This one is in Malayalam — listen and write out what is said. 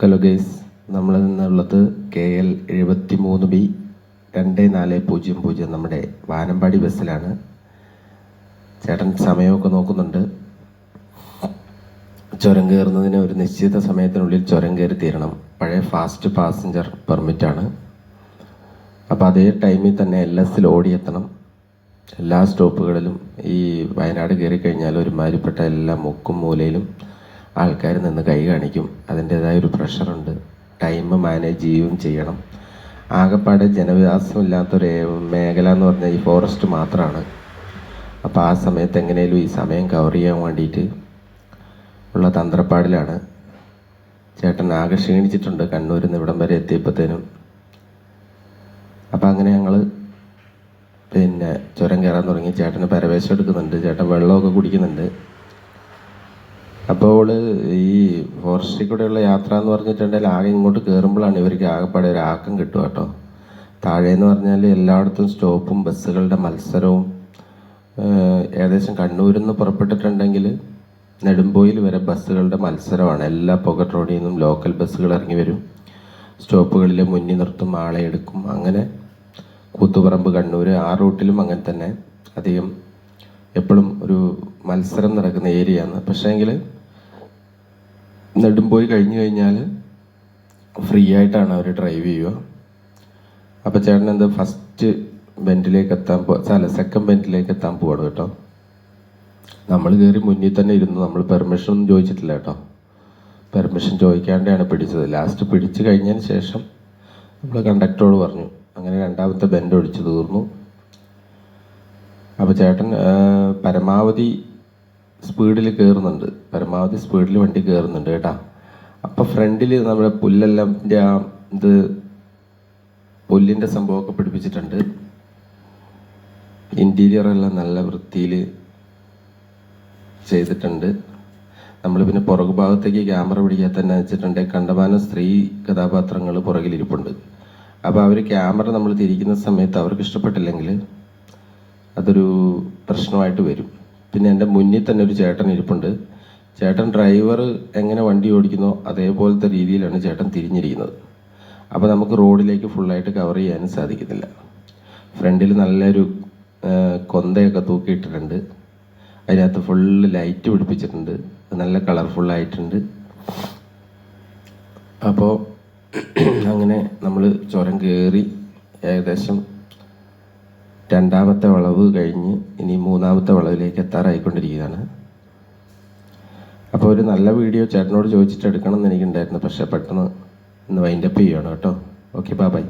ഹലോ ഗൈസ്, നമ്മൾ നിന്നുള്ളത് KL 73B 2400 നമ്മുടെ വാനമ്പാടി ബസ്സിലാണ്. ചേട്ടൻ സമയമൊക്കെ നോക്കുന്നുണ്ട്. ചുരം കയറുന്നതിന് ഒരു നിശ്ചിത സമയത്തിനുള്ളിൽ ചുരം കയറി തീരണം. പഴയ ഫാസ്റ്റ് പാസഞ്ചർ പെർമിറ്റാണ്. അപ്പോൾ അതേ ടൈമിൽ തന്നെ LS ഓടിയെത്തണം. എല്ലാ സ്റ്റോപ്പുകളിലും ഈ വയനാട് കയറി കഴിഞ്ഞാൽ ഒരുമാതിരിപ്പെട്ട എല്ലാ മുക്കും മൂലയിലും ആൾക്കാർ നിന്ന് കൈ കാണിക്കും. അതിൻ്റേതായ ഒരു പ്രഷറുണ്ട്. ടൈം മാനേജ് ചെയ്യുകയും ചെയ്യണം. ആകെപ്പാടെ ജനവികാസമില്ലാത്തൊരു മേഖല എന്ന് പറഞ്ഞാൽ ഈ ഫോറസ്റ്റ് മാത്രമാണ്. അപ്പോൾ ആ സമയത്ത് എങ്ങനെയും ഈ സമയം കവർ ചെയ്യാൻ വേണ്ടിയിട്ട് ഉള്ള തന്ത്രപ്പാടിലാണ്. ചേട്ടൻ ആകെ ക്ഷീണിച്ചിട്ടുണ്ട് കണ്ണൂരിൽ നിന്ന് ഇവിടം വരെ എത്തിയപ്പോഴത്തേനും. അപ്പം അങ്ങനെ ഞങ്ങൾ ചുരം കയറാൻ തുടങ്ങി. ചേട്ടന് പരവേശം എടുക്കുന്നുണ്ട്. ചേട്ടൻ വെള്ളമൊക്കെ കുടിക്കുന്നുണ്ട്. അപ്പോൾ ഈ ഫോറസ്റ്റിൽ കൂടെയുള്ള യാത്ര എന്ന് പറഞ്ഞിട്ടുണ്ടെങ്കിൽ ആകെ ഇങ്ങോട്ട് കയറുമ്പോഴാണ് ഇവർക്ക് ആകെപ്പാടെ ഒരു ആക്കം കിട്ടുക കേട്ടോ. താഴേന്ന് പറഞ്ഞാൽ എല്ലായിടത്തും സ്റ്റോപ്പും ബസ്സുകളുടെ മത്സരവും. ഏകദേശം കണ്ണൂരിൽ നിന്ന് പുറപ്പെട്ടിട്ടുണ്ടെങ്കിൽ നെടുമ്പോയിൽ വരെ ബസ്സുകളുടെ മത്സരമാണ്. എല്ലാ പോക്കറ്റ് റോഡിൽ നിന്നും ലോക്കൽ ബസ്സുകൾ ഇറങ്ങി വരും. സ്റ്റോപ്പുകളിൽ മുന്നിൽ നിർത്തും, ആളെ എടുക്കും. അങ്ങനെ കൂത്തുപറമ്പ്, കണ്ണൂർ ആ റൂട്ടിലും അങ്ങനെ തന്നെ അധികം എപ്പോഴും ഒരു മത്സരം നടക്കുന്ന ഏരിയയാണ്. പക്ഷേങ്കിൽ നെടുമ്പോയി കഴിഞ്ഞ് കഴിഞ്ഞാൽ ഫ്രീ ആയിട്ടാണ് അവർ ഡ്രൈവ് ചെയ്യുക. അപ്പോൾ ചേട്ടൻ എന്ത് ഫസ്റ്റ് ബെൻഡിലേക്ക് സെക്കൻഡ് ബെൻഡിലേക്ക് എത്താൻ പോവാണ് കേട്ടോ. നമ്മൾ കയറി മുന്നിൽ തന്നെ ഇരുന്നു. നമ്മൾ പെർമിഷൻ ഒന്നും ചോദിച്ചിട്ടില്ല കേട്ടോ. പെർമിഷൻ ചോദിക്കാണ്ടാണ് പിടിച്ചത്. ലാസ്റ്റ് പിടിച്ചു കഴിഞ്ഞതിന് ശേഷം നമ്മൾ കണ്ടക്ടറോട് പറഞ്ഞു. അങ്ങനെ രണ്ടാമത്തെ ബെൻഡ് ഒടിച്ചു തീർന്നു. അപ്പോൾ ചേട്ടൻ പരമാവധി സ്പീഡിൽ കയറുന്നുണ്ട്. പരമാവധി സ്പീഡിൽ വണ്ടി കയറുന്നുണ്ട് കേട്ടോ. അപ്പം ഫ്രണ്ടിൽ നമ്മുടെ പുല്ലെല്ലാം പുല്ലിൻ്റെ സംഭവമൊക്കെ പിടിപ്പിച്ചിട്ടുണ്ട്. ഇൻറ്റീരിയറെല്ലാം നല്ല വൃത്തിയിൽ ചെയ്തിട്ടുണ്ട്. നമ്മൾ പിന്നെ പുറകു ഭാഗത്തേക്ക് ക്യാമറ പിടിക്കാൻ തന്നെ വെച്ചിട്ടുണ്ടെങ്കിൽ കണ്ടമാനം സ്ത്രീ കഥാപാത്രങ്ങൾ പുറകിലിരിപ്പുണ്ട്. അപ്പോൾ അവർ ക്യാമറ നമ്മൾ തിരിക്കുന്ന സമയത്ത് അവർക്ക് ഇഷ്ടപ്പെട്ടില്ലെങ്കിൽ അതൊരു പ്രശ്നമായിട്ട് വരും. പിന്നെ എൻ്റെ മുന്നിൽ തന്നെ ഒരു ചേട്ടൻ ഇരിപ്പുണ്ട്. ചേട്ടൻ ഡ്രൈവർ എങ്ങനെ വണ്ടി ഓടിക്കുന്നോ അതേപോലത്തെ രീതിയിലാണ് ചേട്ടൻ തിരിഞ്ഞിരിക്കുന്നത്. അപ്പോൾ നമുക്ക് റോഡിലേക്ക് ഫുള്ളായിട്ട് കവർ ചെയ്യാനും സാധിക്കുന്നില്ല. ഫ്രണ്ടിൽ നല്ലൊരു കൊന്തയൊക്കെ തൂക്കിയിട്ടിട്ടുണ്ട്. അതിനകത്ത് ഫുള്ള് ലൈറ്റ് പിടിപ്പിച്ചിട്ടുണ്ട്. നല്ല കളർഫുള്ളായിട്ടുണ്ട്. അപ്പോൾ അങ്ങനെ നമ്മൾ ചുരം കയറി ഏകദേശം രണ്ടാമത്തെ വളവ് കഴിഞ്ഞ് ഇനി മൂന്നാമത്തെ വളവിലേക്ക് എത്താറായിക്കൊണ്ടിരിക്കുകയാണ്. അപ്പോൾ ഒരു നല്ല വീഡിയോ ചേട്ടനോട് ചോദിച്ചിട്ട് എടുക്കണം എന്ന് എനിക്കുണ്ടായിരുന്നു. പക്ഷേ പെട്ടെന്ന് ഇന്ന് വൈൻഡപ്പ് ചെയ്യുകയാണ് കേട്ടോ. Okay, by.